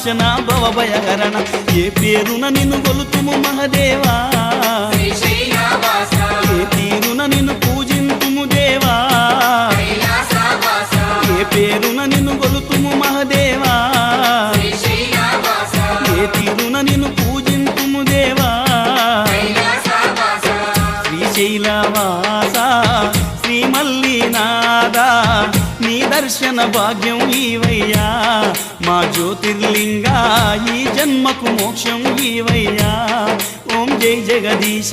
నాశన భవభయహరణ ఏ పేరున నిన్ను గొలుతుము మహదేవా ఏ తీరున నిన్ను పూజింతుము దేవా ఏ పేరున నిన్ను గొలుతుము మహదేవా ఏ తీరున నిన్ను పూజింతుము దేవా శ్రీశైలవాస శ్రీ మల్లినాథ నీ దర్శన భాగ్యం ఈవయ్యా మా జ్యోతిర్లింగా ఈ జన్మకు మోక్షం ఈవయ్యా ఓం జై జగదీశ